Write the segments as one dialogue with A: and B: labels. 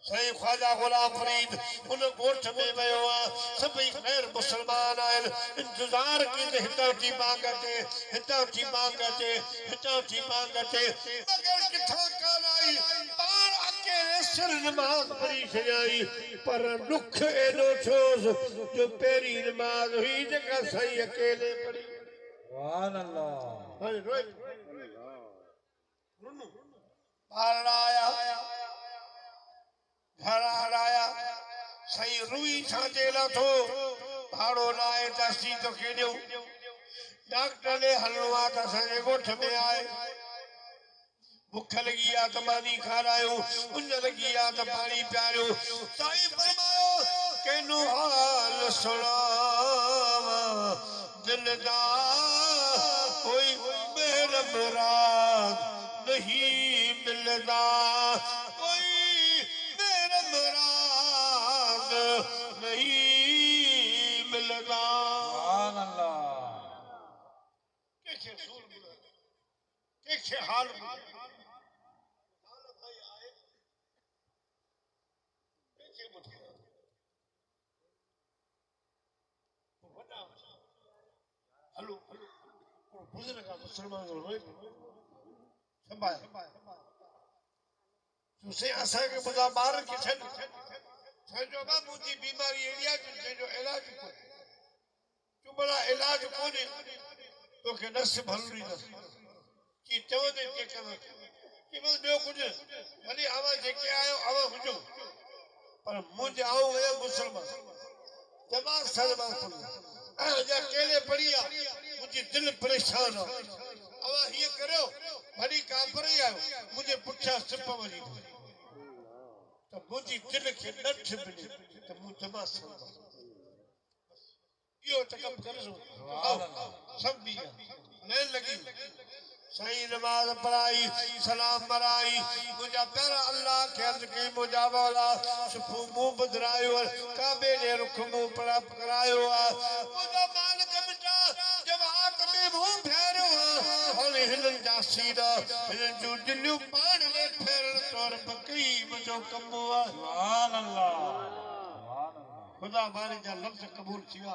A: सही ख्वाजा गुलाम फरीद उन गोठ में वयो सभी गैर मुसलमान आए इंतजार की हितां जी मांग अचे हितां जी मांग अचे हितां जी मांग अचे मगर किथां कान आई पाण अकेले सिर नमाज पढ़ी छॾियाई पर दुख एॾो थियोस जो पहिरीं नमाज हुई जेका साईं अकेले पढ़ी सुभान अल्लाह हाय रोए बार आया घर आया सही रुई छाजे लाथो भाड़ो लाए तसी तो खेडियो डॉक्टर ने हलवा त सजे गोठ में आए भूख लगी आ त पानी खारायो उन लगी आ त पानी पियायो साईं फरमायो केनु हाल सुनावा दिल दा कोई मेर मुराद नहीं मिलदा कोई मेरा मुराद नहीं मिलदा सुभान अल्लाह कैसे सूर कैसे हाल भाई आए कैसे मुझे बता हेलो बुजुर्ग का मुसलमान रोए संभाल तुसे असा के बुदा बार के छन छजो बा मुजी बीमारी एरिया जो इलाज को तुम्हारा इलाज कोने तो के नस भलरी न कि चवदे के कर कि बस बेओ कुछ भली आवा जेके आयो आवा हुजो पर मुझे आओ वे मुसलमान जमा सलमा जा केले पड़िया मुझे दिल परेशान हो आवा ये करो भली काफर ही आयो मुझे पुछा सिप वरी तो मुझी दिल के नठ मिले तो मु जमा सलमा यो तकम कर सब भी ले लगी सही नमाज पढ़ाई सलाम मराई मुझा प्यारा अल्लाह के अर्ज के मुझा मौला सुफू मुंह बदरायो काबे ने रुख मुंह पड़ा करायो मुझा मालिक बेटा जब आंख में मुंह फेरो होली हिलन जासीदा हिलन जो दिलियो पान ले फेरन तोर बकई मुझो कमो सुभान अल्लाह खुदा मारे जा लफ्ज कबूल किया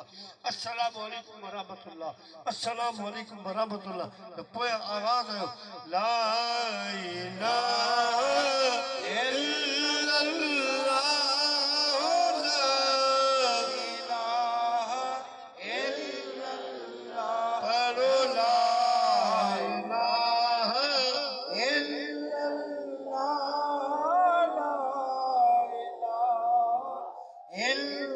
A: अस्सलाम वालेकुम व रहमतुल्लाह अस्सलाम वालेकुम व रहमतुल्लाह तो पोया आवाज आयो ला इलाहा इल्लल्लाह ला इलाहा इल्लल्लाह पढ़ो ला इलाहा इल्लल्लाह ला इलाहा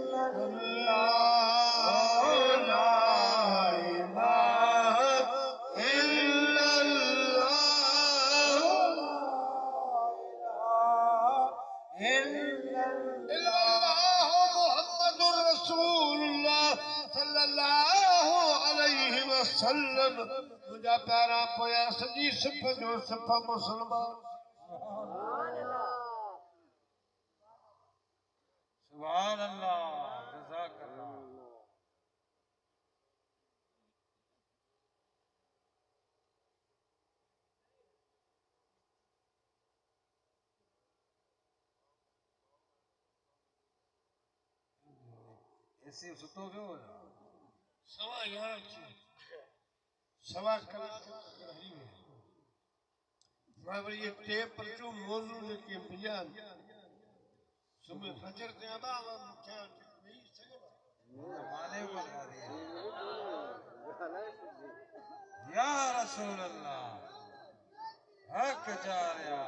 A: मुझा प्यारा पोया सजी सिप जो सिप मुसलमान सुभान अल्लाह जज़ाकल्लाह ऐसे सुतो क्यों हो सवा यार सवा कलाक मैं बोली ये टेप पर जो मौजूद है कि बयान सुबह फजर से आबा क्या नहीं सकेगा माने को लगा दिया या रसूल अल्लाह हक जा रहा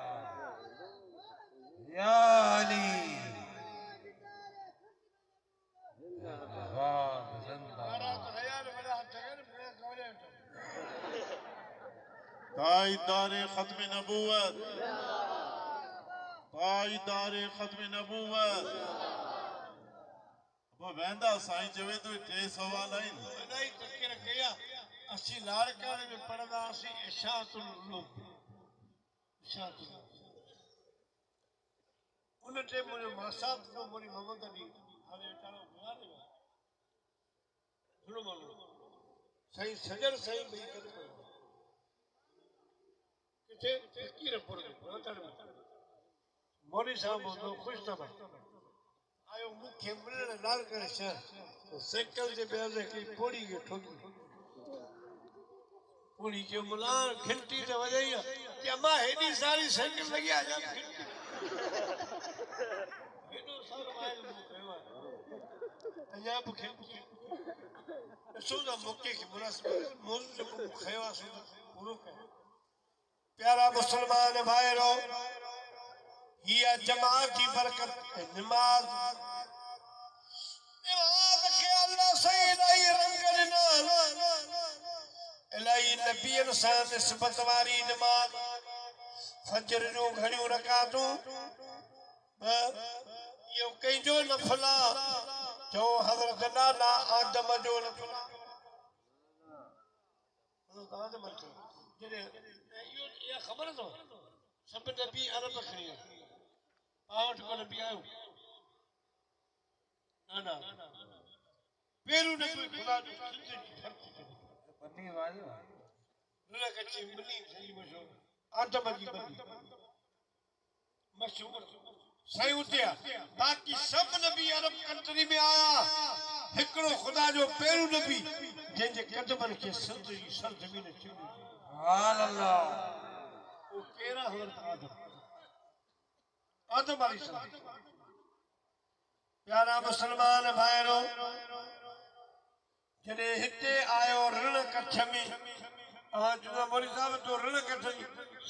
A: या अली ताईदारे खत्म नबूवत ताईदारे खत्म नबूवत अब वेंदा साईं चवे तो टे सवाल आइन नहीं तकर कया असि लाड़काने में पढ़दा असि इशातुल उलूम इशातुल उन टे मुझे मासाब तो मोरी मोहम्मद अली हाले टालो गुजारे सुनो मानो सही सजर सही बई कर किथे फकीर पर मोरी साहब तो खुश था आयो मुखे मिलने नाल करे शहर साइकिल से बेजे की पोड़ी के ठोकी पूरी जो मुला घंटी तो बजाई कि अम्मा हेडी सारी साइकिल लगी आ जा हेडो सारो माइल मुखेवा अजा मुखे सोदा मुके के मुनासिब मौजूद को मुखेवा सोदा पूरो प्यारा मुसलमान भाईरो ये जमात की बरकत नमाज नमाज के अल्लाह सही नहीं रंग नाल इलाही नबी इंसान निस्बत वारी नमाज फजर जो घणियों रकातूं यो कई जो नफला जो हजरत नाना आदम जो नफला हजरत आदम जने यो ये खबर तो सब नबी अरब खड़ी आठ को नबी आयो ना पेरू ने कोई खुदा जो बन्नी वाली लला कच्ची बन्नी सही मशहूर आदम की बन्नी मशहूर सही उठिया बाकी सब नबी अरब कंट्री में आया हिकड़ो खुदा जो पेरू नबी जंहिंजे कदमनि खे सिंध जी सरजमीन चुनी सुभान अल्लाह वो केरा हज़रत आदम अलैहिस्सलाम प्यारा मुसलमान भाइरो जॾहिं हिते आयो रण कच्छ में मोरी साहब तो रण कच्छ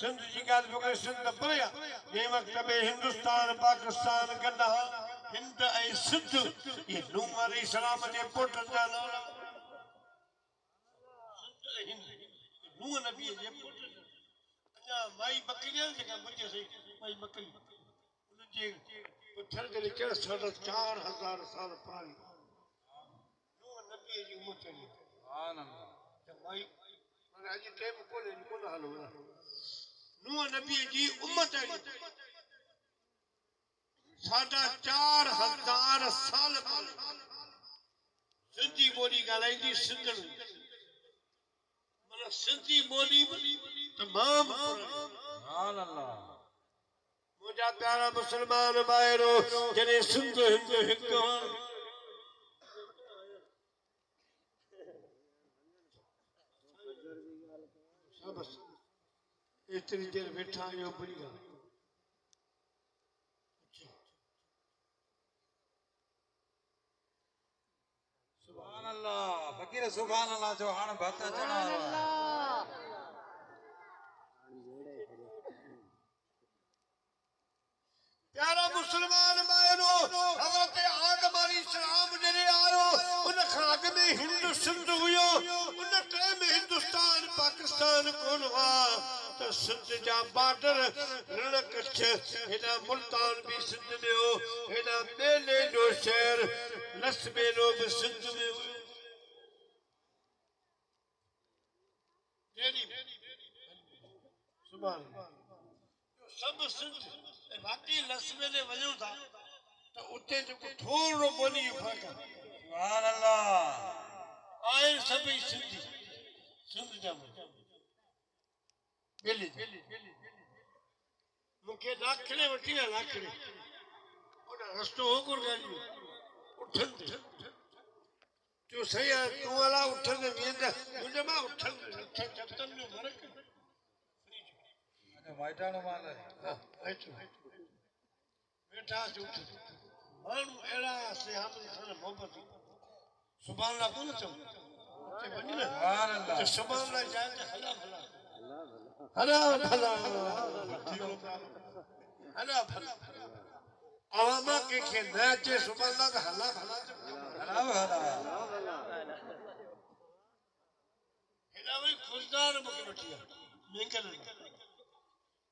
A: सिंध जी ॻाल्हि पियो करे सिंध परे आहे जंहिं वक़्त में हिंदुस्तान पाकिस्तान गॾु हिंद ऐं सिंध इहे नूह अलैहिस्सलाम जे पुट जा नाला नूह नबीअ जे पुट अञा माई बकरियां जेका मुंहिंजे सही माई बकरी उनजे पुठियां जॾहिं कहिड़ा 4000 साल पुराणी नूह नबीअ जी उमिरि चढ़ी सुभान अल्लाह माई अॼु टाइम कोन्हे कोन हलो नूह नबीअ जी उमिरि चढ़ी 4000 साल सिंधी ॿोली ॻाल्हाईंदी सिंधड़ सिंधी ॿोली तमाम सुभान अल्लाह मुझा प्यारा मुसलमान भाइरो जॾहिं सिंध हिंद हिकु एतिरी देर वेठा आहियो बुरी ॻाल्हि सुभान अल्लाह फकीर सुभान अल्लाह जो हाण भक्त चढ़ा प्यारा मुसलमान भाइरो हज़रत आदम अलैहिस्सलाम जॾहिं आयो उन खां अॻु में हिंद सिंध हुयो उन टाइम हिंदुस्तान पाकिस्तान कोन हुआ त सिंध जा बॉर्डर रण कच्छ हेॾा मुल्तान बि सिंध में हो हेॾा मेले जो शहर लस मेलो बि सिंध में हुयो सुभान सब सिंध बाकी लस मेले वञूं था त उते जेको थोरो ॿोली फर्क़ आहे सुभान अल्लाह आए सभई सिंधी सिंध जा बेली मूंखे दाखिले वठी विया दाखिले उन रस्तो हो कोन गाॾी उठनि जो सही आहे तूं अला उठनि वेंदा मुंहिंजे मां उठनि चतनि में फ़र्क़ु माइटाणो माल बेटा जो माण्हू अहिड़ा सिहाब खां मोहबत सुभान अल्लाह कोन चओ सुभान अल्लाह जाए हला भला हला भला हला भला आवामा के न अचे सुभान अल्लाह त हला भला हला भला हेॾा वरी खुशदार मूंखे वठी विया मेंगल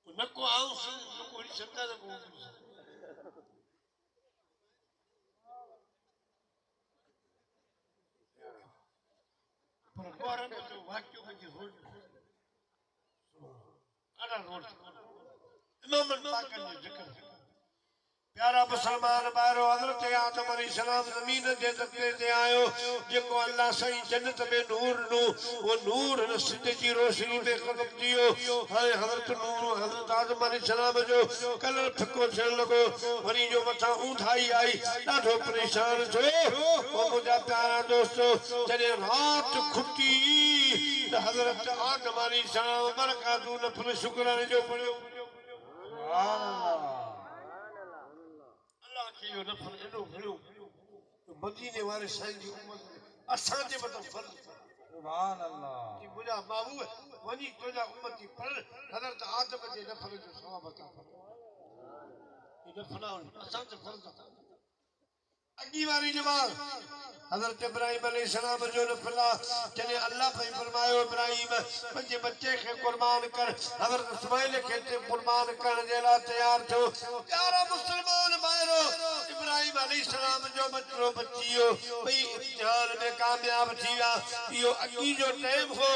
A: नको आऊं नको शब्द न को पर कोरन जो वाक्य में रोज अड़ा रोज इमाम पाक जो जिक्र प्यारा मुसलमान भाइरो हज़रत आदम अलैहिस्सलाम ज़मीन जे तकरे ते आयो जेको अल्लाह सही जन्नत में नूर नो वो नूर न सिज जी रोशनी में ख़त्म थियो हाणे हज़रत नूर हज़रत आदम अलैहिस्सलाम जो कलर फिको थियण लॻो वरी जो मथां ऊंधाई आई ॾाढो परेशान थियो ओ मुंहिंजा प्यारा दोस्तो जॾहिं राति खुटी त हज़रत आदम अलैहिस्सलाम बरकातू नफ़ल शुक्राने जो पढ़ियो अल्लाह के यो नफ़ल एॾो घणो मदीने वारे साईं जी उम्मत असांजे मथां फर्ज़ सुभान अल्लाह कि मुंहिंजा महबूब वञी तुंहिंजा उम्मती पढ़ हज़रत आदम जे नफ़ल जो सवाब अता फरमाए नफ़ल असांजे फर्ज़ अॻी वारी जमात हज़रत इब्राहिम अलैहिस्सलाम जो नफ़ल जॾहिं अल्लाह भाई फरमायो इब्राहिम पंहिंजे बच्चे खे कुर्बान कर हज़रत इस्माइल खे कुर्बान करण जे लाइ तयार थियो प्यारा मुसलमान भाइरो इब्राहिम अलैहिस्सलाम जो बच्चो बचियो भई इम्तिहान में कामयाब थी विया इहो अॻी जो टाइम हो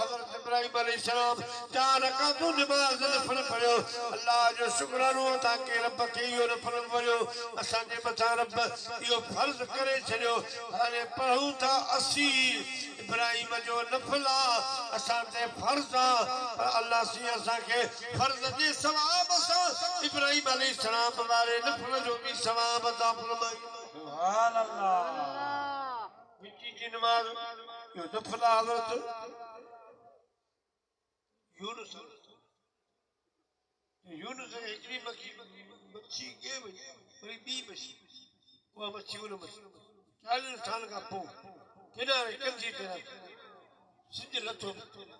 A: हज़रत इब्राहिम अलैहिस्सलाम 4 रकातूं नमाज़ नफ़ल पढ़ियो अल्लाह जो शुक्रानो अदा कयो रब खे इहो नफ़ल पढ़ियो असांजे मथां रब यो फर्ज करे छड़ियो हाने पढ़ूं था असी इब्राहिम जो नफला असा ते फर्ज पर अल्लाह सी असा के फर्ज जे सवाब सा इब्राहिम अलैहिस्सलाम वाले नफल जो भी सवाब अता फरमाई सुभान अल्लाह मिट्टी की नमाज यो नफला हज़रत यूनुस हिकड़ी मच्छी के वरी बी मच्छी वो मच्छी 40 साल का पो किनारे कंजी तेरा सिज लथो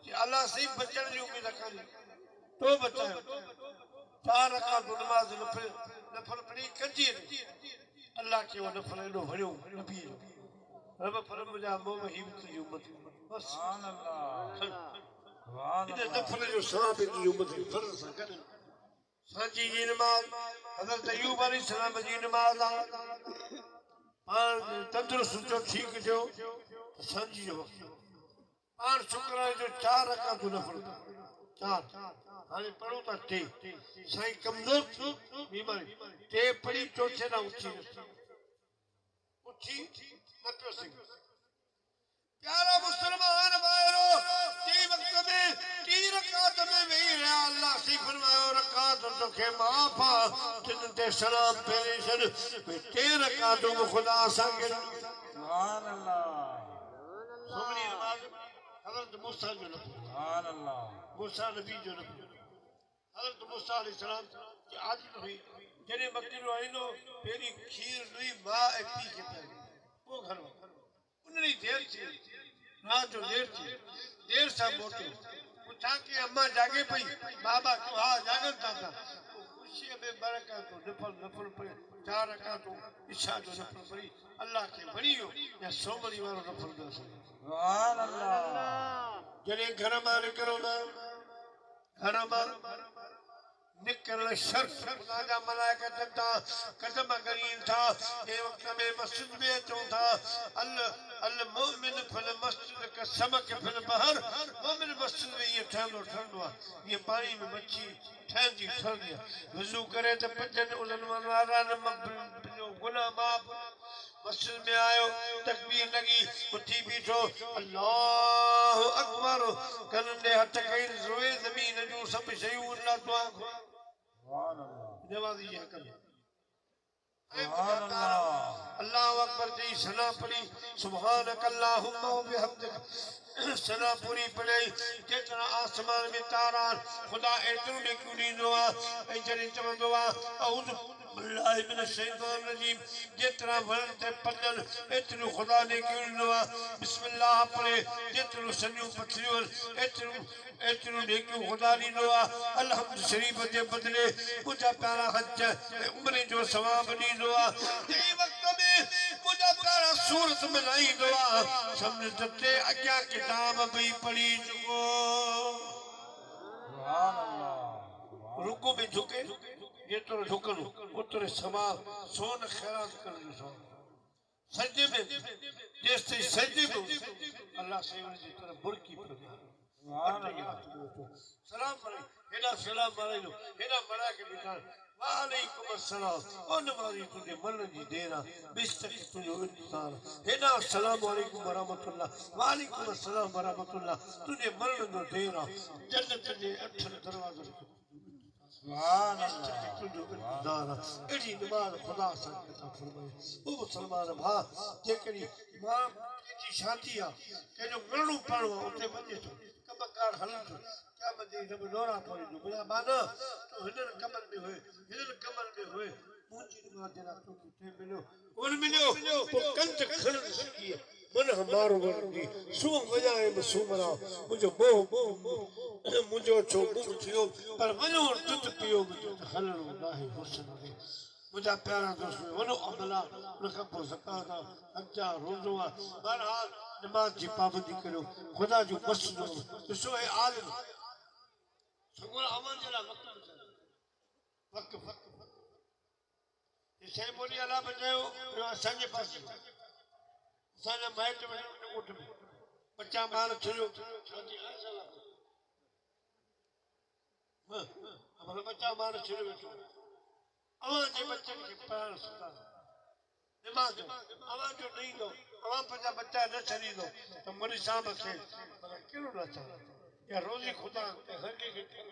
A: कि अल्लाह सही बचण जी उम्मीद करी तो बचायो 4 रकात नमाज नफल पढ़ी कंजी अल्लाह के वो नफल एडो भरियो नबी रब फरम जा मोह ही की उम्मत सुभान अल्लाह सुभान अल्लाह नफल जो सवाब की उम्मत फर्ज सा कर सांची जी नमाज हज़रत अय्यूब अलैहिस्सलाम जी नमाज तंदुरुस्त जो ठीक जो सांची जो पान शुक्राने जो 4 रकातूं नफ़ल 4 हाणे पढ़ूं था 3 साईं कमज़ोर बीमारी 3 पढ़ी चौथे ना उठी न पियो सघे प्यारा मुसलमान भाइरो टी वक्त में 3 रकात में वेही रहा अल्लाह सी फरमायो रकात तो के माफ जिन ते सलाम पेरे छड़ 3 रकातों में खुदा संगे सुभान अल्लाह सुबनी नमाज हज़रत मूसा जो नबी सुभान अल्लाह मूसा नबी जो नबी हज़रत मूसा अलैहिस्सलाम की आदत हुई जने मक्किरो आइनो पेरी खीर हुई मां ए पी के पे वो घर उन्हें देर थी रात जो देर सा मोटे पूछा कि अम्मा जागे पई बाबा को हाँ जागता था खुशी में बरकत नफल पड़े 4 रकातों इच्छा जो नफल पड़ी अल्लाह के बड़ियो या सोमरी वालो नफल दो सुभान अल्लाह जने घर में निकलो ना घर में निकल शर्त खुदा जा मलाइका ता कदम करीन था ए वक्त में मस्जिद में अचूं था अल मोमिन फिल मस्जिद का समक फिल बहर मोमिन मस्जिद में ये ठंडो ये पानी में मच्छी ठंडी ठंडी वजू करे तो पंजन उलन वाला न गुनाह माफ मस्जिद में आयो तकबीर लगी उठी बीठो अल्लाह अकबर कने हथ कई रोए जमीन जो सब शयूं अल्लाह दुआ सुभान अल्लाह नवाजी है कर सुभान अल्लाह अल्लाह अकबर जी सना पड़ी सुभानक अल्लाहुम्मा व बिहम्दिक सना पूरी पड़े जेतना आसमान में तारा खुदा एतरो ने क्यों दी दुआ ए जने चवंदो आ औद बिल्लाहि मिनश शैतानिर रजीम जेतना वरन ते पजन एतरो खुदा ने क्यों दी दुआ बिस्मिल्लाह पड़े जेतरो सनियो पथरियो एतरो ने क्यों खुदा दी दुआ अल्हम्द शरीफ जे बदले मुझा प्यारा हज उम्र जो सवाब दी दुआ ए वक्त में मुझा प्यारा सूरत में नहीं दुआ समझ ते अग्या किताब भी पढ़ी चुको सुभान अल्लाह रुकू में झुके जेतरो झुकनो उतरे सवाब सोन खैरात कर जो सजदे में जैसे सजदे में अल्लाह से उनकी तरफ बुरकी पड़ गया सुभान अल्लाह सलाम पढ़े हेदा सलाम मारे लो हेदा मरा के बिठा वालेकुम अस्सलाम ओ नमाज़ी तुझे मन जी देना बिस्तर तुझे इंतजार हेना अस्सलाम वालेकुम व रहमतुल्लाह वालेकुम अस्सलाम व रहमतुल्लाह तुझे मन जो देना जन्नत जे अठन दरवाजे सुभान अल्लाह तुझे इंतजार एड़ी नमाज खुदा सा अता फरमाए ओ मुसलमान भा जेकड़ी मां जी शादी आ के जो गणु पड़ो उते वजे तो कमकार हल तो क्या मजे जब नोरा पड़ी जो बुला बाना तो हिनन कमल में होए मुंजी नमाज देना तो थे मिलो कौन मिलो तो कंच खण सकी मन हमारो वरगी सु वजाए मसूमरा मुझो मुझो छो मुंह थियो पर वनो दुत पियो मुझो हलनो नाही हुसन रे मुझा प्यारा दोस्त वनो अमला उनका पो ज़कात हज्जा रोज़ा बहरहाल नमाज जी पाबंदी करो खुदा जो मस्जिद ॾिसो हे आलिम सगुण अमन जे लाइ वक़्त सेरेमोनी अला बजायो असांजे पासे असांजा माइट वञण ॻोठ में बच्चा ॿार छॾियो शादी बच्चा ॿार छॾियो वेठो अवां जे बच्चनि खे पढ़ाइण सिखायो दिमाग़ अवां जो न ईंदो अवां पंहिंजा बच्चा न छॾींदो त मुंहिंजे साहिब खे कहिड़ो नचा या रोज़ी खुदा हर कंहिंखे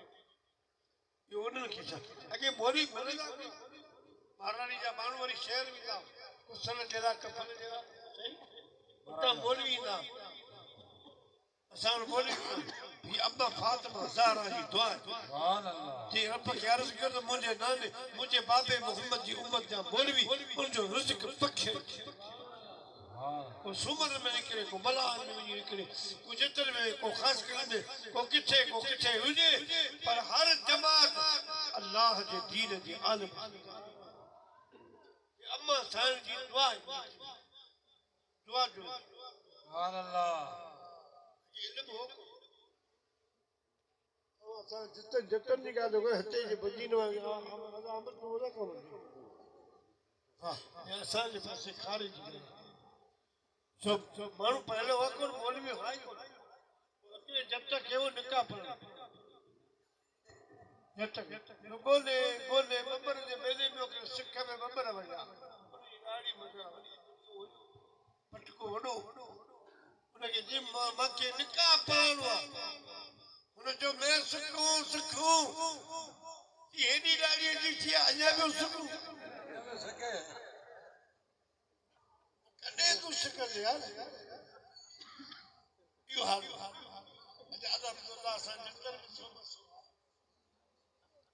A: इहो उन्हनि खे छा अॻे मोरी मिलंदा महाराणी जा माण्हू वरी शहर वेंदा कुसल जहिड़ा कफन जहिड़ा उतां मोरी ईंदा असां मोरी ही अम्मा फातिमा ज़हरा जी दुआ सुभान अल्लाह जी रब खे अर्ज़ कयो त मुंहिंजे नाने मुंहिंजे बाबे मोहम्मद जी उम्मत जा मौलवी उनजो रिज़्क बख़्शे को सुमर में निकले को बलान में निकले को जितर में को खास करने को किथे हुजे पर हर जमात अल्लाह जे दीन जी आलम अम्मा साईं जी दुआ जो सुभान अल्लाह ये इल्म हो असां जितन जी ॻाल्हि हो हिते जी बुझी न वई अमृत न कोन हा असांजे पासे ख़ारिज सब माण्हू पहले वक़्तु मौलवी भाई जब तक है वो निकाह पढ़ जब तक गोले बबर जे मेले में के सिख में बबर वया गाड़ी मजा पटको वडो उनके जी मां के निकाह पढ़णो उन जो मैं सिखूं ये एडी गाड़ी जी थी अञा भी सिखूं सके कने तू सिखल यार यो हाल अजा अब्दुल्लाह सा जंगल में सो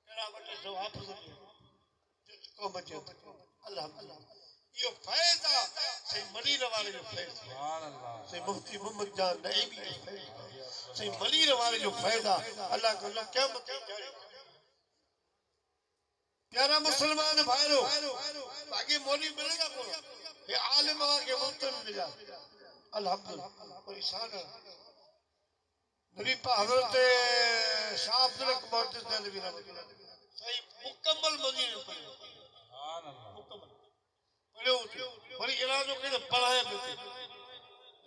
A: मेरा बटे सो वापस को बचे अल्हम्दुलिल्लाह यो फैज़ा सही मदीना वाले जो फैज़ सुभान अल्लाह सही मुफ्ती मोहम्मद जान नईमी जो फैज़ सही मदीना वाले जो फैज़ा अल्लाह को क़यामत जारी प्यारा मुसलमान भाइयों बाकी मौलवी मिलेगा कौन ये आलिम के मुफ्त में मिला अल्हम्दुलिल्लाह कोई शान नबी पा हजरत शाह अब्दुल मुहद्दिस देलवी सही मुकम्मल मदीने में पढ़ो सुभान अल्लाह मुकम्मल पढ़ो वरी इरादो के पढ़ाया पे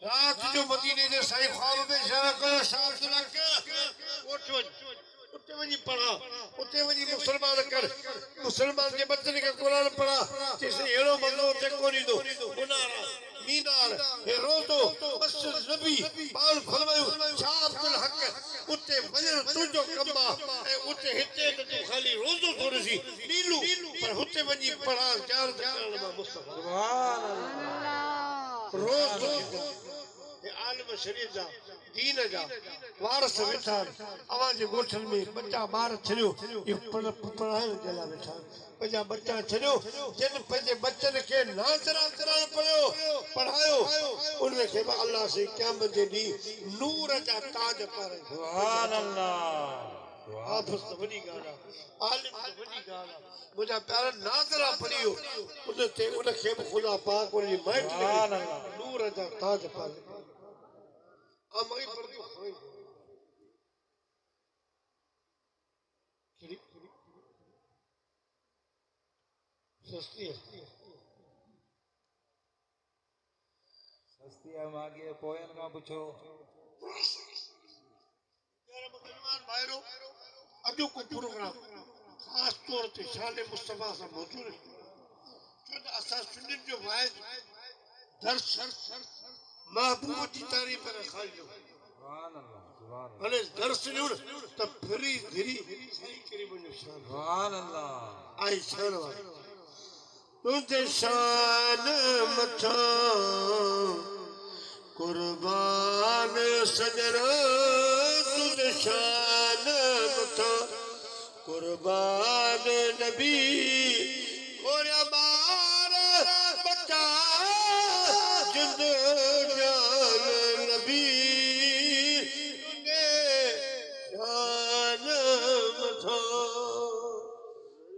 A: रात जो मदीने जे सही ख्वाब में इशारा करो शाह अब्दुल के उते वनी पढ़ा उते वनी मुसलमान कर मुसलमान के बच्चन के कुरान पढ़ा जैसे हेड़ो मनो उते कोनी दो मुनारा मीनार हे रोज़ो मस्जिद नबी बाल फरमायो शाह अब्दुल हक उते वजन तुजो कम्मा ए उते हिते त तू खाली रोज़ो थोड़ी नीलू पर उते वनी पढ़ा चार करण में मुस्तफा सुभान अल्लाह रोज़ो ये आलिम शरीफ जा दीन जा वारस वेठा आवाज गोठन में बच्चा बार छड़ियो ये पढ़ाइण जे लाइ वेठा पंहिंजा बच्चा छड़ियो जिन पंहिंजे बच्चन खे नाज़रा कराइण पढ़ायो उनमें खे अल्लाह से क़यामत जे ॾींहुं नूर जा ताज पारे सुभान अल्लाह हाफ़िज़ तो वॾी ॻाल्हि आहे आलिम तो वॾी ॻाल्हि आहे मुंहिंजा प्यारा नाज़रा पढ़ियो उनते उनखे बि ख़ुदा पाक उनजी महक नूर जा ताज पारे अमई पर तो होई सस्ती है मागे पोयन का पूछो यार मुसलमान भाइयों अजो को प्रोग्राम खास तौर ते शान मुस्तफ़ा सां मौजूद छो त असां सिंधियुनि जो वाइद दर्स महबूब जी तारीफ़ न खालियो हले दर्स ॾियो त फिरी गिरी सही करे वञो शान सुभान अल्लाह आई शान वारी तुझे शान मथा कुर्बान सजरा तुझे शान मथा कुर्बान नबी कुर्बान बचा जिंद जान नबी तुझे शान मथा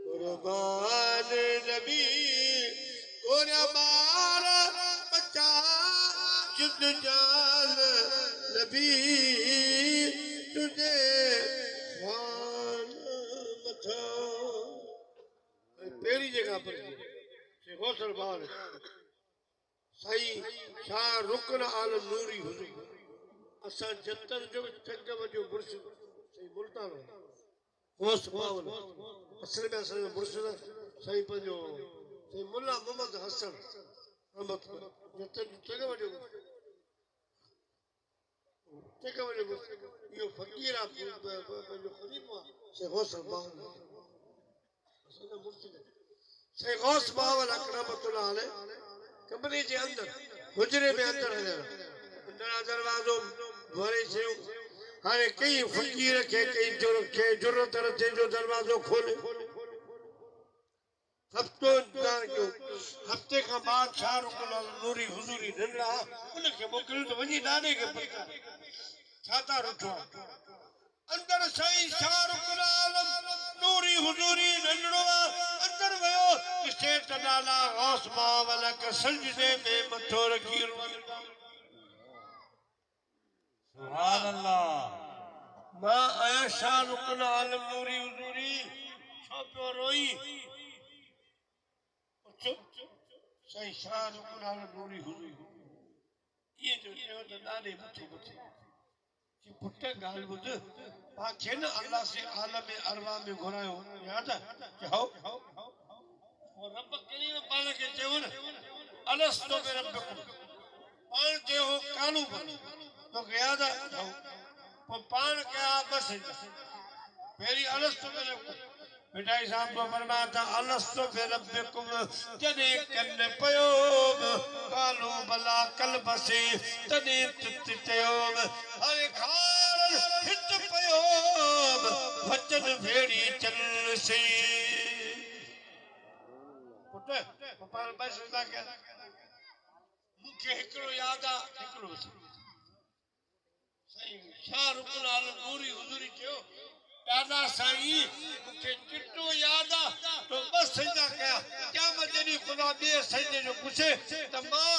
A: कुर्बान नबी कुर्बान बचा जिंद जान नबी तुझे शान मथा पेरी जगह पर शेखो सरबार सही शाह रुकन आलम नूरी हुजूर असां जतन जो चंगम जो मुर्शिद सही मुल्तान होस पावल असल में मुर्शिद सही पंजो सही मुल्ला मोहम्मद हसन रहमत जतन चंगम जो यो फकीर पंजो खलीफा शेखो सरबार असल मुर्शिद शेख गौस बावल अकरमतुल्लाह अलैह कमरे जे अंदर हुजरे में अंदर है अंदर दरवाजो भरे से हाने कई फकीर के कई जरूरत रहे जो दरवाजो खोले हफ्ते का बाद शाहरुख नूरी हुजूरी नंढा उनके मोकिलियो तो वञी नाने के पता छाता रुठो अंदर साईं शाहरुख आलम नूरी हुजूरी नंढड़ो अंदर वयो स्टेट नाला गौस बावल के सजदे में मथो रखी सुभान अल्लाह मां आया शाहरुख आलम नूरी हुजूरी छो पियो रोई चुप साईं शाहरुख आलम नूरी हुजूरी ये जो त ॾाढे मथे मथे पुट गाल बुध पाखे न अल्लाह से आलम अरवा में घुरायो याद है हो और रब करीम पाण के चयो न अलस्तो में रब्बकुम पाण जे हो कानू तो याद है वो पाण क्या बस मेरी अलस्तो में रब्बकुम मिठाई साहब को फरमाया था अलस्तो में रब्बकुम जने कन पयो कालू बला कल बसे तने चयो हरे खार हित पयो वचन भेड़ी चल से पुट पाण बस ना के मुखे हिकड़ो याद आ हिकड़ो सही शाहरुख आलम नूरी हुजूरी चयो दादा साईं मुखे चिट्टो याद आ तो बस सजदा कया क्या जॾहिं खुदा बे सजदे जो पुछे त मां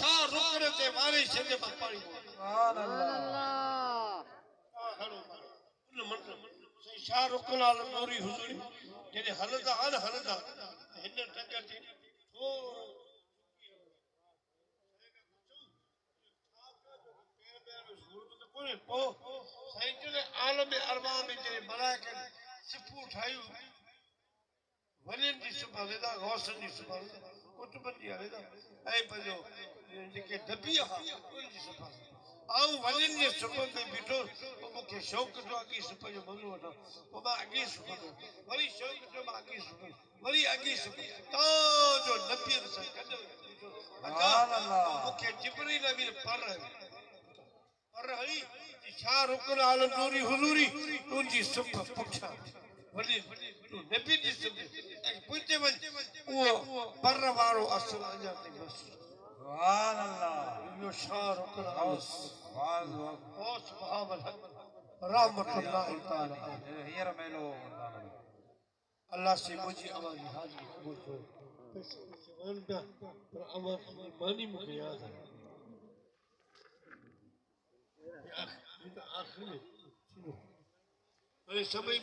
A: छा रुकन ते मारे सजदे में पाणी सुभान अल्लाह हलो उन मंत्र सही शाहरुख आलम नूरी हुजूरी जॾहिं हलंदा हिन टकर ते थोरो आलम अरबा में जॾहिं मलाइकन सिफूं ठाहियूं वलियनि जी सुबह हलंदा गौसन जी सुबह कुतुबनि जी हलंदा ऐं पंहिंजो जेके नबी हुआ उन्हनि जी सुबह आऊं वलियनि जे सुबह में बीठो पोइ मूंखे शौक़ जो अॻी सुबह जो मज़ो वठां पोइ मां अॻी सुबह वरी शौक़ जो मां अॻी सुबह वरी अॻी सुबह तव्हांजो नबीअ सां गॾु मूंखे जिब्रील अमीन पर हई शाहरुख आलम नूरी हुजूरी तुंहिंजी सुबह पुठियां वॾी तूं नबी जी सुबह ऐं पुॼे वञ उहो पर वारो असर अञा ताईं बस सुभान अल्लाह इहो शाहरुख आलम सुभान रहमतुल्लाह तआला हींअर मेलो अल्लाह से मुंहिंजी आवाज़ हाज़िर क़बूल कयो पर आवाज़ मानी मूंखे यादि आहे आखिर में समय